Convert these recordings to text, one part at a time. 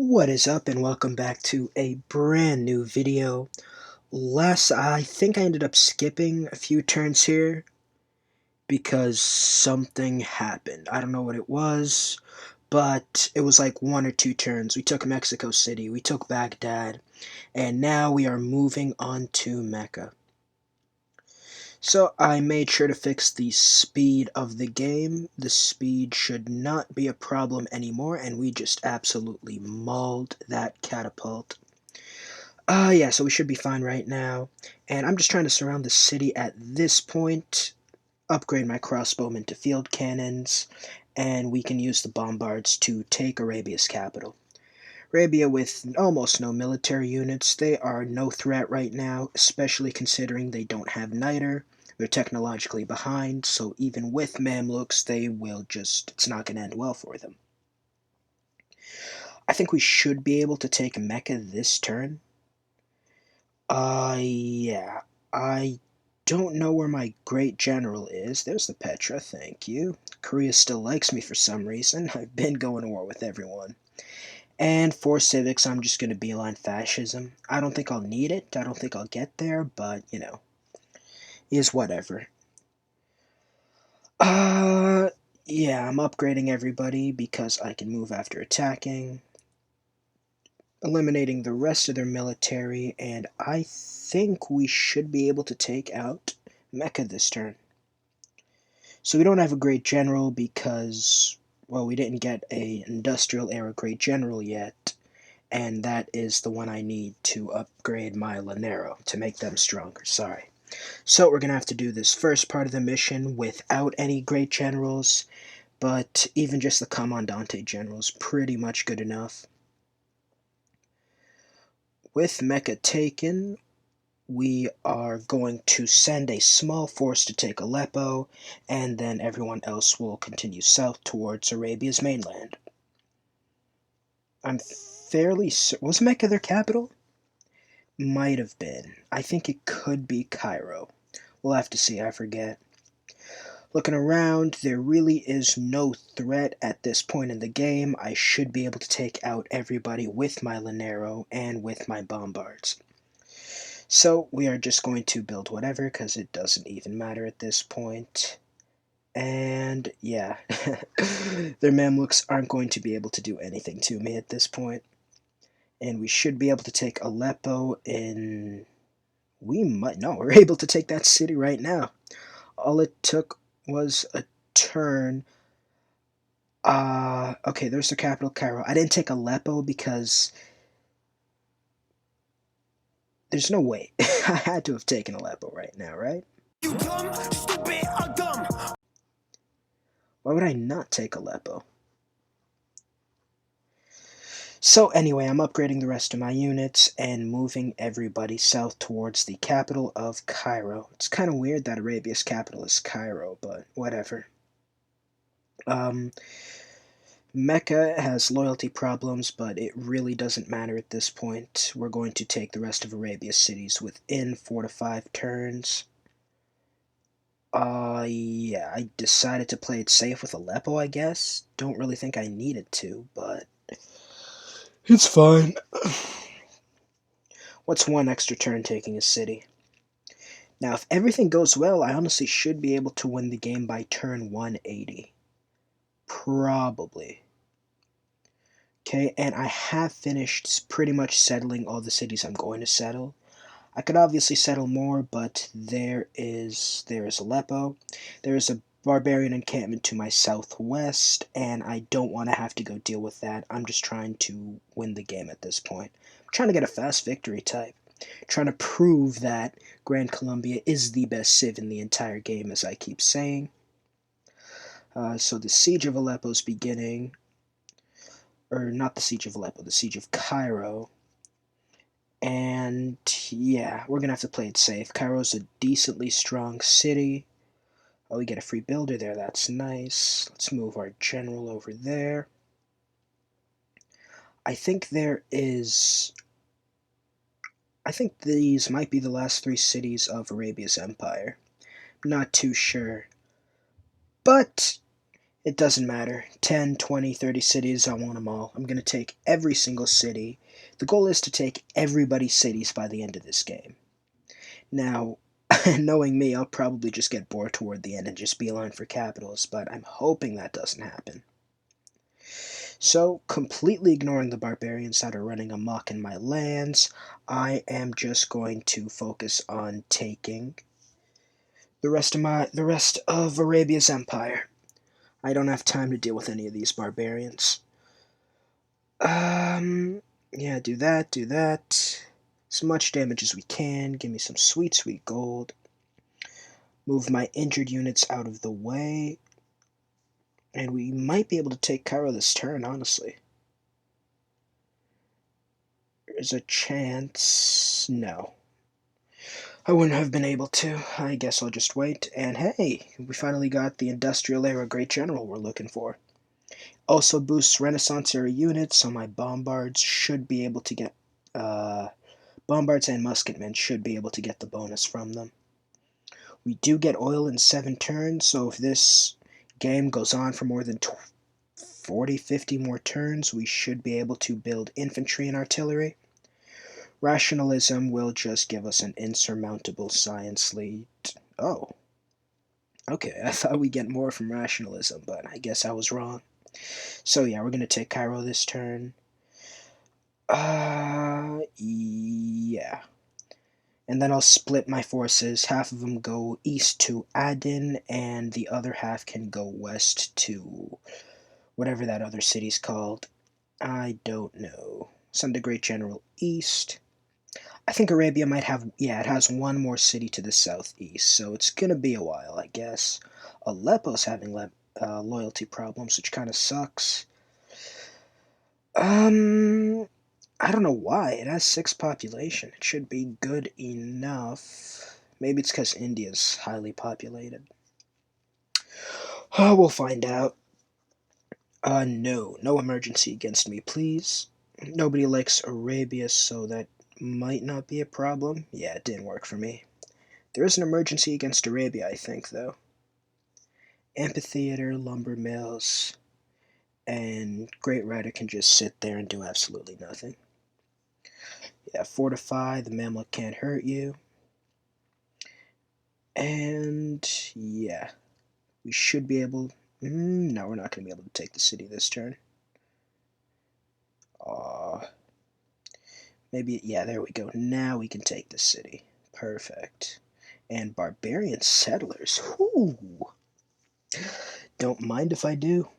What is up, and welcome back to a brand new video. I think I ended up skipping a few turns here because something happened. I don't know what it was, but it was like one or two turns. We took Mexico City, we took Baghdad, and now we are moving on to Mecca. So I made sure to fix the speed of the game. The speed should not be a problem anymore, and we just absolutely mauled that catapult. Yeah, so we should be fine right now. And I'm just trying to surround the city at this point, upgrade my crossbowmen to field cannons, and we can use the bombards to take Arabia's capital. Arabia, with almost no military units, they are no threat right now, especially considering they don't have niter. They're technologically behind, so even with Mamluks, it's not going to end well for them. I think we should be able to take Mecca this turn. Yeah. I don't know where my great general is. There's the Petra, thank you. Korea still likes me for some reason. I've been going to war with everyone. And for civics, I'm just going to beeline fascism. I don't think I'll need it. I don't think I'll get there, but, is whatever. Uh, yeah, I'm upgrading everybody because I can move after attacking, eliminating the rest of their military, and I think we should be able to take out Mecca this turn. So we don't have a great general because, well, we didn't get a industrial era great general yet, and that is the one I need to upgrade my Lanero to make them stronger, sorry. So we're going to have to do this first part of the mission without any great generals, but even just the Commandante general is pretty much good enough. With Mecca taken, we are going to send a small force to take Aleppo, and then everyone else will continue south towards Arabia's mainland. I'm fairly certain. Was Mecca their capital? Might have been. I think it could be Cairo. We'll have to see, I forget. Looking around, there really is no threat at this point in the game. I should be able to take out everybody with my Lanero and with my bombards. So we are just going to build whatever because it doesn't even matter at this point. And yeah, their Mamluks aren't going to be able to do anything to me at this point. And we should be able to take Aleppo in... we're able to take that city right now. All it took was a turn. Okay, there's the capital, Cairo. I didn't take Aleppo because there's no way. I had to have taken Aleppo right now, right? You dumb, stupid, or dumb. Why would I not take Aleppo? So anyway, I'm upgrading the rest of my units and moving everybody south towards the capital of Cairo. It's kind of weird that Arabia's capital is Cairo, but whatever. Mecca has loyalty problems, but it really doesn't matter at this point. We're going to take the rest of Arabia's cities within 4 to 5 turns. Yeah, I decided to play it safe with Aleppo, I guess. Don't really think I needed to, but it's fine. What's one extra turn taking a city? Now, if everything goes well, I honestly should be able to win the game by turn 180. Probably. Okay, and I have finished pretty much settling all the cities I'm going to settle. I could obviously settle more, but there is Aleppo. There is a barbarian encampment to my southwest, and I don't want to have to go deal with that. I'm just trying to win the game at this point. I'm trying to get a fast victory type. Trying to prove that Gran Colombia is the best civ in the entire game, as I keep saying. So the Siege of Aleppo is beginning. Or not the Siege of Aleppo, the Siege of Cairo. And yeah, we're gonna have to play it safe. Cairo's a decently strong city. Oh, we get a free builder there, that's nice. Let's move our general over there. I think these might be the last 3 cities of Arabia's empire. Not too sure. But It doesn't matter. 10, 20, 30 cities, I want them all. I'm going to take every single city. The goal is to take everybody's cities by the end of this game. Now, knowing me, I'll probably just get bored toward the end and just beeline for capitals, but I'm hoping that doesn't happen. So, completely ignoring the barbarians that are running amok in my lands, I am just going to focus on taking the rest of Arabia's empire. I don't have time to deal with any of these barbarians. Yeah, do that, do that. As much damage as we can. Give me some sweet, sweet gold. Move my injured units out of the way. And we might be able to take Cairo this turn, honestly. There's a chance. No. I wouldn't have been able to. I guess I'll just wait. And hey, we finally got the Industrial Era Great General we're looking for. Also boosts Renaissance Era units, so my Bombards should be able to get... Bombards and Musketmen should be able to get the bonus from them. We do get oil in 7 turns, so if this game goes on for more than 40, 50 more turns, we should be able to build infantry and artillery. Rationalism will just give us an insurmountable science lead. Oh. Okay, I thought we'd get more from rationalism, but I guess I was wrong. So yeah, we're going to take Cairo this turn. Yeah. And then I'll split my forces. Half of them go east to Aden, and the other half can go west to whatever that other city's called. I don't know. Send a Great General east. I think Arabia might have, yeah, it has one more city to the southeast, so it's gonna be a while, I guess. Aleppo's having loyalty problems, which kind of sucks. I don't know why. It has 6 population. It should be good enough. Maybe it's because India's highly populated. Oh, we'll find out. No. No emergency against me, please. Nobody likes Arabia, so that might not be a problem. Yeah, it didn't work for me. There is an emergency against Arabia, I think, though. Amphitheater, lumber mills, and Great Rider can just sit there and do absolutely nothing. Yeah, fortify, the Mamluk can't hurt you. And yeah, we should be able... no, we're not going to be able to take the city this turn. Maybe, yeah, there we go. Now we can take the city. Perfect. And barbarian settlers. Ooh. Don't mind if I do.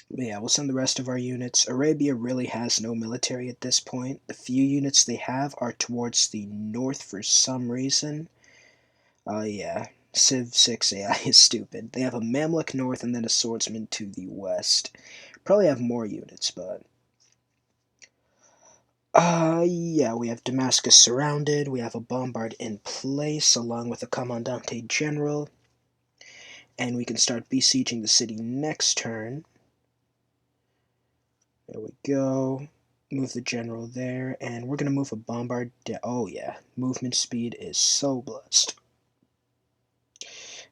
But yeah, we'll send the rest of our units. Arabia really has no military at this point. The few units they have are towards the north for some reason. Yeah. Civ 6 AI is stupid. They have a Mamluk north and then a swordsman to the west. Probably have more units, but... yeah, we have Damascus surrounded. We have a bombard in place along with a Commandante General. And we can start besieging the city next turn. There we go. Move the general there, and we're going to move a bombard. Oh yeah, movement speed is so blessed.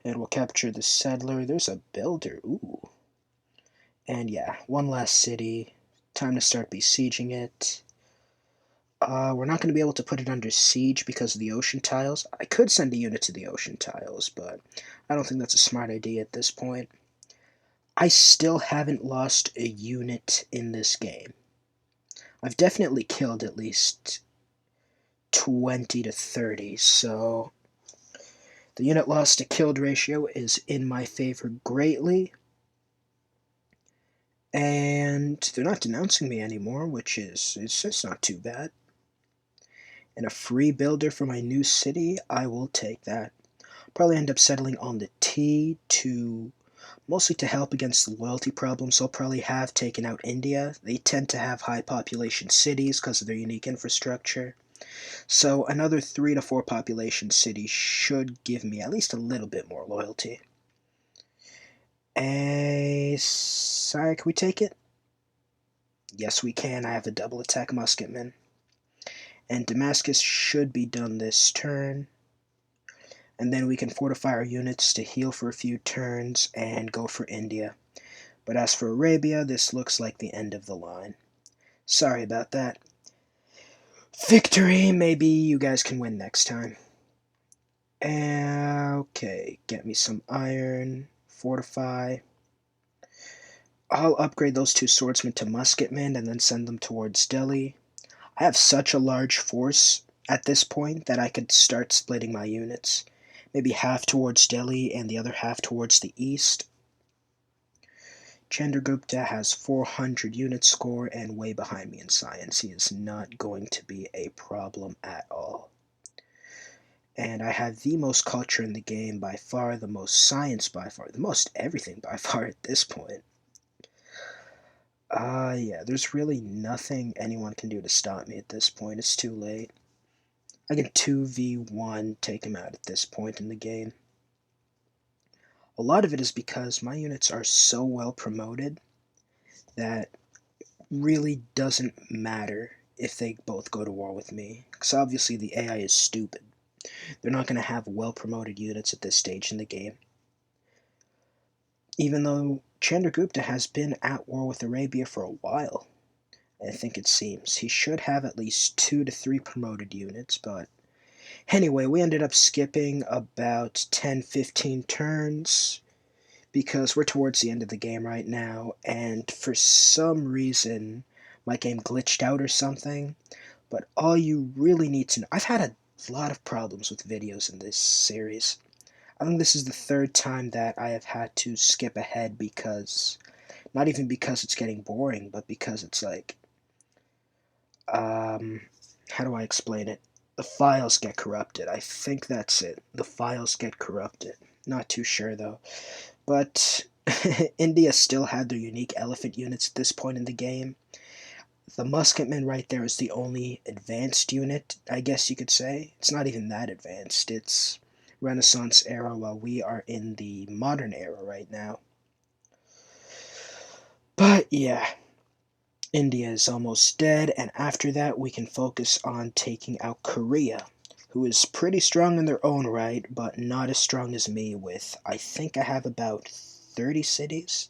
And we'll capture the settler. There's a builder. Ooh. And yeah, one last city. Time to start besieging it. We're not going to be able to put it under siege because of the ocean tiles. I could send a unit to the ocean tiles, but I don't think that's a smart idea at this point. I still haven't lost a unit in this game. I've definitely killed at least 20 to 30, so the unit loss to killed ratio is in my favor greatly. And they're not denouncing me anymore, which is, it's just not too bad. And a free builder for my new city, I will take that. Probably end up settling on the T to, mostly to help against the loyalty problems. I'll probably have taken out India. They tend to have high population cities because of their unique infrastructure. So another 3 to 4 population cities should give me at least a little bit more loyalty. Sorry, can we take it? Yes, we can. I have a double attack musketman. And Damascus should be done this turn. And then we can fortify our units to heal for a few turns and go for India. But as for Arabia, this looks like the end of the line. Sorry about that. Victory! Maybe you guys can win next time. Okay, get me some iron. Fortify. I'll upgrade those two swordsmen to musketmen and then send them towards Delhi. I have such a large force at this point that I could start splitting my units. Maybe half towards Delhi and the other half towards the east. Chandragupta has 400 unit score and way behind me in science. He is not going to be a problem at all. And I have the most culture in the game by far, the most science by far, the most everything by far at this point. Yeah, there's really nothing anyone can do to stop me at this point. It's too late. I can 2v1 take him out at this point in the game. A lot of it is because my units are so well promoted that really doesn't matter if they both go to war with me. Because obviously the AI is stupid. They're not going to have well promoted units at this stage in the game. Even though Chandragupta has been at war with Arabia for a while, I think it seems. He should have at least 2 to 3 promoted units, but anyway, we ended up skipping about 10-15 turns because we're towards the end of the game right now, and for some reason my game glitched out or something. But all you really need to know, I've had a lot of problems with videos in this series. I think this is the third time that I have had to skip ahead because, not even because it's getting boring, but because it's like, how do I explain it? The files get corrupted. I think that's it. The files get corrupted. Not too sure though. But India still had their unique elephant units at this point in the game. The musketman right there is the only advanced unit, I guess you could say. It's not even that advanced. It's Renaissance era while we are in the modern era right now. But yeah, India is almost dead, and after that we can focus on taking out Korea, who is pretty strong in their own right, but not as strong as me with, I think I have about 30 cities.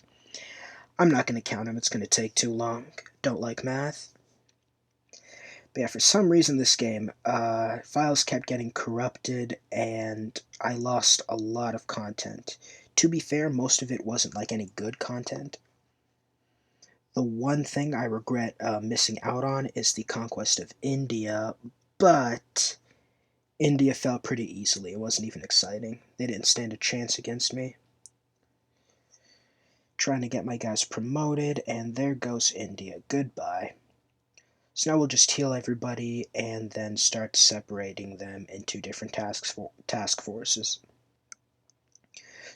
I'm not going to count them, it's going to take too long. Don't like math. But yeah, for some reason this game, files kept getting corrupted and I lost a lot of content. To be fair, most of it wasn't like any good content. The one thing I regret missing out on is the conquest of India, but India fell pretty easily. It wasn't even exciting. They didn't stand a chance against me. Trying to get my guys promoted, and there goes India. Goodbye. So now we'll just heal everybody and then start separating them into different task forces.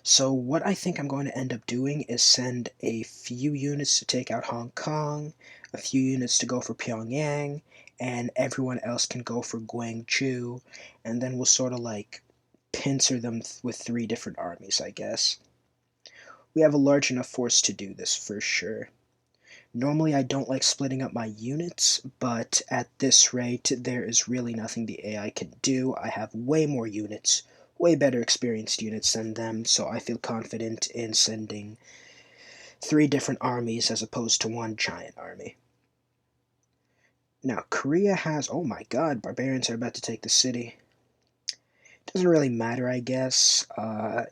So what I think I'm going to end up doing is send a few units to take out Hong Kong, a few units to go for Pyongyang, and everyone else can go for Guangzhou, and then we'll sort of like pincer them with 3 different armies, I guess. We have a large enough force to do this for sure. Normally I don't like splitting up my units, but at this rate there is really nothing the AI can do. I have way more units, way better experienced units than them, so I feel confident in sending 3 different armies as opposed to 1 giant army. Now Korea has, oh my god, barbarians are about to take the city. Doesn't really matter, I guess.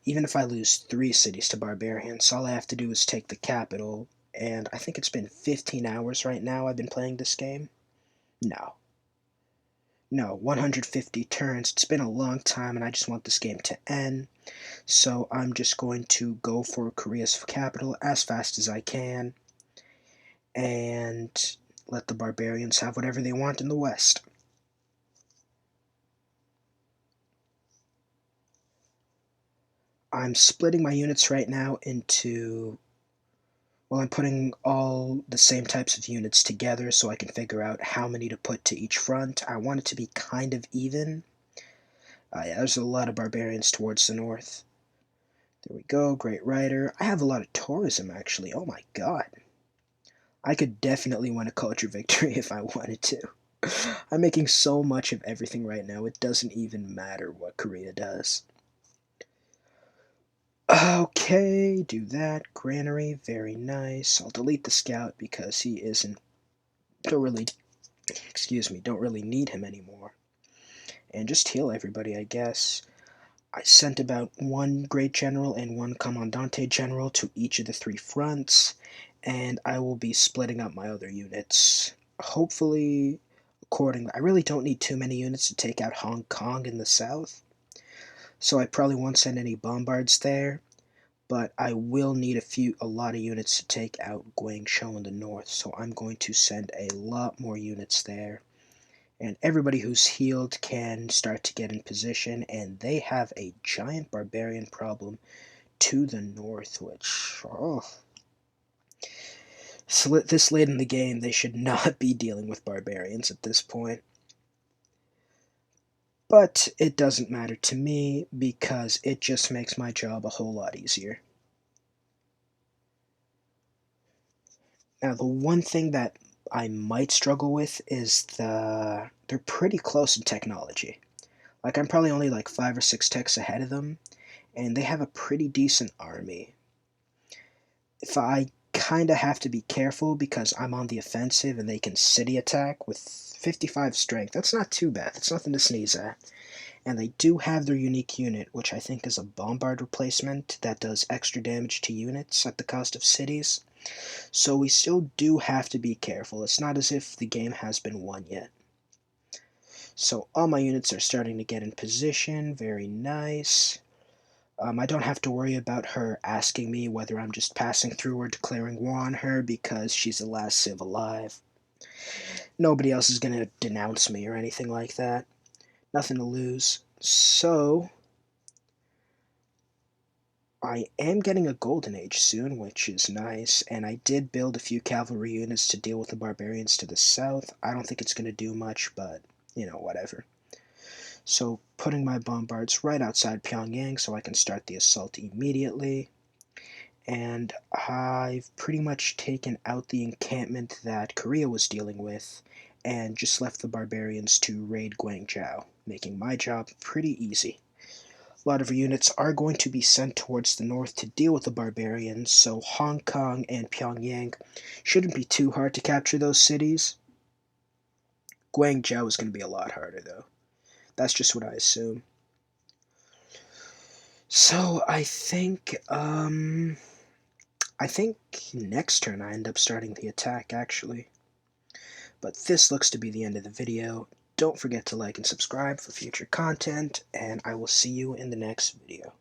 Even if I lose 3 cities to barbarians, all I have to do is take the capital. And I think it's been 15 hours right now I've been playing this game. No. No, 150 turns. It's been a long time and I just want this game to end. So I'm just going to go for Korea's capital as fast as I can. And let the barbarians have whatever they want in the west. I'm splitting my units right now into... Well, I'm putting all the same types of units together so I can figure out how many to put to each front. I want it to be kind of even. Yeah, there's a lot of barbarians towards the north. There we go, Great Rider. I have a lot of tourism, actually. Oh my god. I could definitely win a culture victory if I wanted to. I'm making so much of everything right now, it doesn't even matter what Korea does. Okay, do that. Granary, very nice. I'll delete the scout because he isn't, don't really, excuse me, don't really need him anymore. And just heal everybody, I guess. I sent about one great general and one commandante general to each of the 3 fronts, and I will be splitting up my other units. Hopefully, accordingly. I really don't need too many units to take out Hong Kong in the south, so I probably won't send any bombards there, but I will need a lot of units to take out Guangzhou in the north, so I'm going to send a lot more units there. And everybody who's healed can start to get in position, and they have a giant barbarian problem to the north, which, oh, so this late in the game, they should not be dealing with barbarians at this point. But it doesn't matter to me because it just makes my job a whole lot easier. Now, the one thing that I might struggle with is they're pretty close in technology. Like, I'm probably only like 5 or 6 techs ahead of them, and they have a pretty decent army. If I kind of have to be careful because I'm on the offensive and they can city attack with 55 strength. That's not too bad. That's nothing to sneeze at. And they do have their unique unit, which I think is a bombard replacement that does extra damage to units at the cost of cities. So we still do have to be careful. It's not as if the game has been won yet. So all my units are starting to get in position. Very nice. I don't have to worry about her asking me whether I'm just passing through or declaring war on her because she's the last civ alive. Nobody else is going to denounce me or anything like that. Nothing to lose. So, I am getting a golden age soon, which is nice, and I did build a few cavalry units to deal with the barbarians to the south. I don't think it's going to do much, but, whatever. So, putting my bombards right outside Pyongyang so I can start the assault immediately. And I've pretty much taken out the encampment that Korea was dealing with and just left the barbarians to raid Guangzhou, making my job pretty easy. A lot of our units are going to be sent towards the north to deal with the barbarians, so Hong Kong and Pyongyang shouldn't be too hard to capture those cities. Guangzhou is going to be a lot harder, though. That's just what I assume. So I think next turn I end up starting the attack, actually. But this looks to be the end of the video. Don't forget to like and subscribe for future content, and I will see you in the next video.